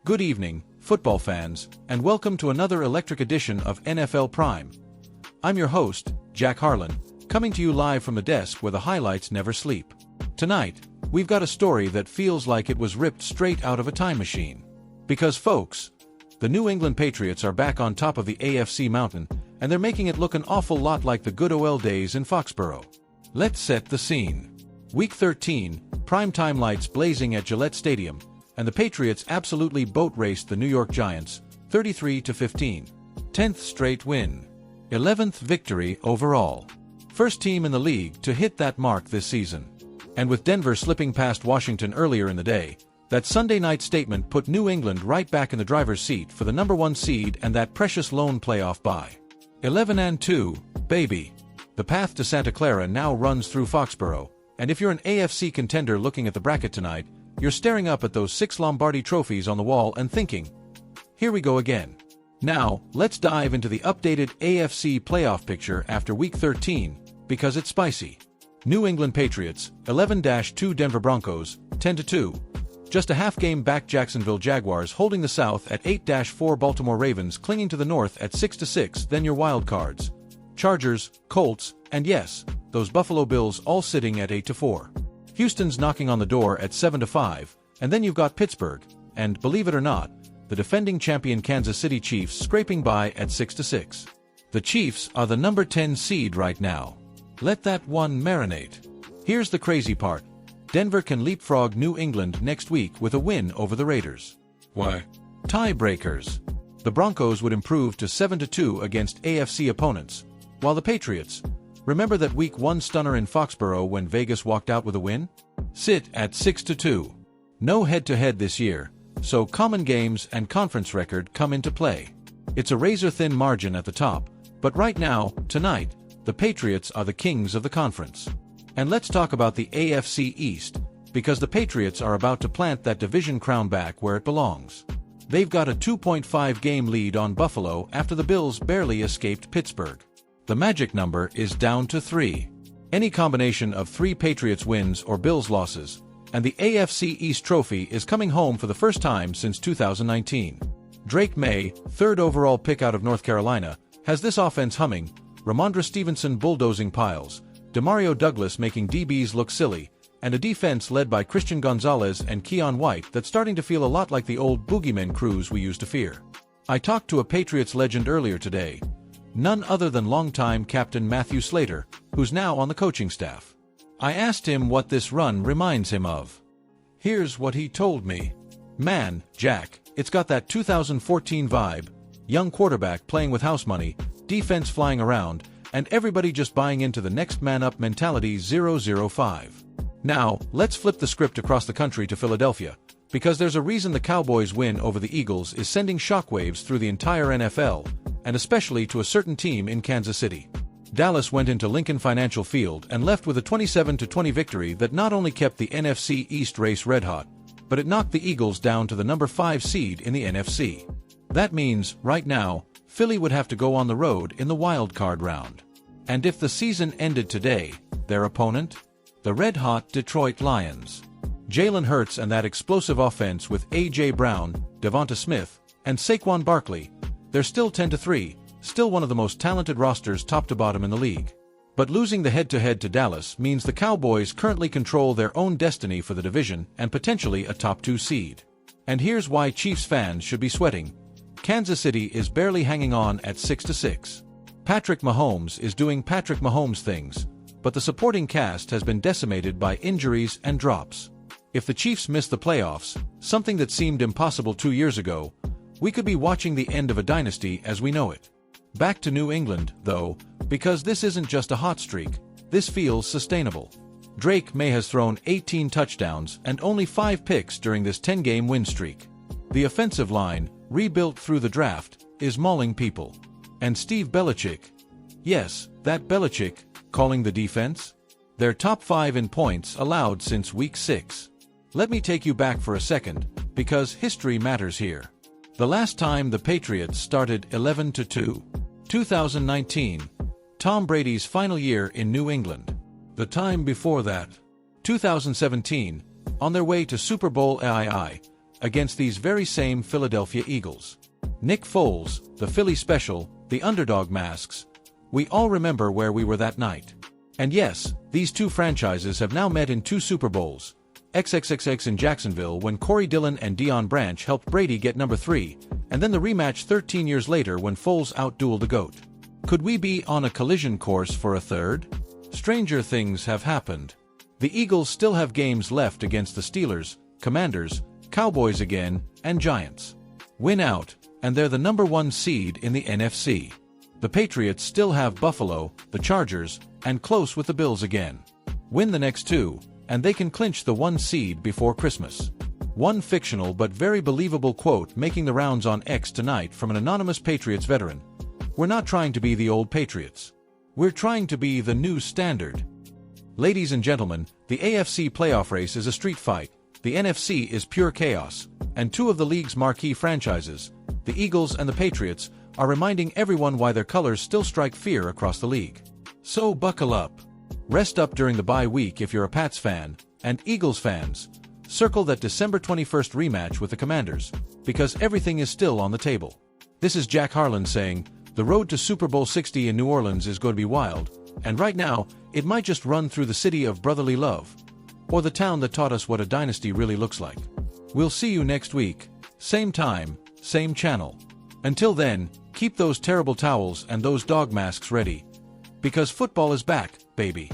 Good evening, football fans, and welcome to another electric edition of NFL Prime. I'm your host, Jack Harlan, coming to you live from the desk where the highlights never sleep. Tonight, we've got a story that feels like it was ripped straight out of a time machine. Because folks, the New England Patriots are back on top of the AFC mountain, and they're making it look an awful lot like the good old days in Foxborough. Let's set the scene. Week 13, primetime lights blazing at Gillette Stadium, and the Patriots absolutely boat raced the New York Giants, 33-15. 10th straight win. 11th victory overall. First team in the league to hit that mark this season. And with Denver slipping past Washington earlier in the day, that Sunday night statement put New England right back in the driver's seat for the number 1 seed and that precious lone playoff bye. 11-2, baby. The path to Santa Clara now runs through Foxborough, and if you're an AFC contender looking at the bracket tonight, you're staring up at those 6 Lombardi trophies on the wall and thinking, here we go again. Now, let's dive into the updated AFC playoff picture after Week 13, because it's spicy. New England Patriots, 11-2 Denver Broncos, 10-2. Just a half game back Jacksonville Jaguars holding the South at 8-4 Baltimore Ravens clinging to the North at 6-6 then your wild cards. Chargers, Colts, and yes, those Buffalo Bills all sitting at 8-4. Houston's knocking on the door at 7-5, and then you've got Pittsburgh, and believe it or not, the defending champion Kansas City Chiefs scraping by at 6-6. The Chiefs are the number 10 seed right now. Let that one marinate. Here's the crazy part. Denver can leapfrog New England next week with a win over the Raiders. Why? Tiebreakers. The Broncos would improve to 7-2 against AFC opponents, while the Patriots, remember that Week 1 stunner in Foxborough when Vegas walked out with a win? Sit at 6-2. No head-to-head this year, so common games and conference record come into play. It's a razor-thin margin at the top, but right now, tonight, the Patriots are the kings of the conference. And let's talk about the AFC East, because the Patriots are about to plant that division crown back where it belongs. They've got a 2.5-game lead on Buffalo after the Bills barely escaped Pittsburgh. The magic number is down to 3. Any combination of 3 Patriots wins or Bills losses, and the AFC East trophy is coming home for the first time since 2019. Drake Maye, 3rd overall pick out of North Carolina, has this offense humming, Ramondre Stevenson bulldozing piles, Demario Douglas making DBs look silly, and a defense led by Christian Gonzalez and Keon White that's starting to feel a lot like the old boogeyman crews we used to fear. I talked to a Patriots legend earlier today, none other than longtime captain Matthew Slater, who's now on the coaching staff. I asked him what this run reminds him of. Here's what he told me. Man, Jack, it's got that 2014 vibe, young quarterback playing with house money, defense flying around, and everybody just buying into the next man up mentality 005. Now, let's flip the script across the country to Philadelphia, because there's a reason the Cowboys' win over the Eagles is sending shockwaves through the entire NFL, and especially to a certain team in Kansas City. Dallas went into Lincoln Financial Field and left with a 27-20 victory that not only kept the NFC East race red-hot, but it knocked the Eagles down to the number 5 seed in the NFC. That means, right now, Philly would have to go on the road in the wild card round. And if the season ended today, their opponent? The red-hot Detroit Lions. Jalen Hurts and that explosive offense with A.J. Brown, Devonta Smith, and Saquon Barkley, they're still 10-3, still one of the most talented rosters top to bottom in the league. But losing the head-to-head to Dallas means the Cowboys currently control their own destiny for the division and potentially a top 2 seed. And here's why Chiefs fans should be sweating. Kansas City is barely hanging on at 6-6. Patrick Mahomes is doing Patrick Mahomes things, but the supporting cast has been decimated by injuries and drops. If the Chiefs miss the playoffs, something that seemed impossible 2 years ago, we could be watching the end of a dynasty as we know it. Back to New England, though, because this isn't just a hot streak, this feels sustainable. Drake Maye has thrown 18 touchdowns and only 5 picks during this 10-game win streak. The offensive line, rebuilt through the draft, is mauling people. And Steve Belichick, yes, that Belichick, calling the defense? They're top 5 in points allowed since Week 6. Let me take you back for a second, because history matters here. The last time the Patriots started 11-2. 2019, Tom Brady's final year in New England. The time before that, 2017, on their way to Super Bowl III, against these very same Philadelphia Eagles. Nick Foles, the Philly special, the underdog masks. We all remember where we were that night. And yes, these two franchises have now met in 2 Super Bowls. XXXX in Jacksonville when Corey Dillon and Deion Branch helped Brady get number 3, and then the rematch 13 years later when Foles outdueled the GOAT. Could we be on a collision course for a third? Stranger things have happened. The Eagles still have games left against the Steelers, Commanders, Cowboys again, and Giants. Win out, and they're the number 1 seed in the NFC. The Patriots still have Buffalo, the Chargers, and close with the Bills again. Win the next 2, and they can clinch the 1 seed before Christmas. One fictional but very believable quote making the rounds on X tonight from an anonymous Patriots veteran. We're not trying to be the old Patriots. We're trying to be the new standard. Ladies and gentlemen, the AFC playoff race is a street fight, the NFC is pure chaos, and 2 of the league's marquee franchises, the Eagles and the Patriots, are reminding everyone why their colors still strike fear across the league. So buckle up. Rest up during the bye week if you're a Pats fan, and Eagles fans. Circle that December 21st rematch with the Commanders, because everything is still on the table. This is Jack Harlan saying, the road to Super Bowl 60 in New Orleans is going to be wild, and right now, it might just run through the city of brotherly love, or the town that taught us what a dynasty really looks like. We'll see you next week, same time, same channel. Until then, keep those terrible towels and those dog masks ready, because football is back, baby.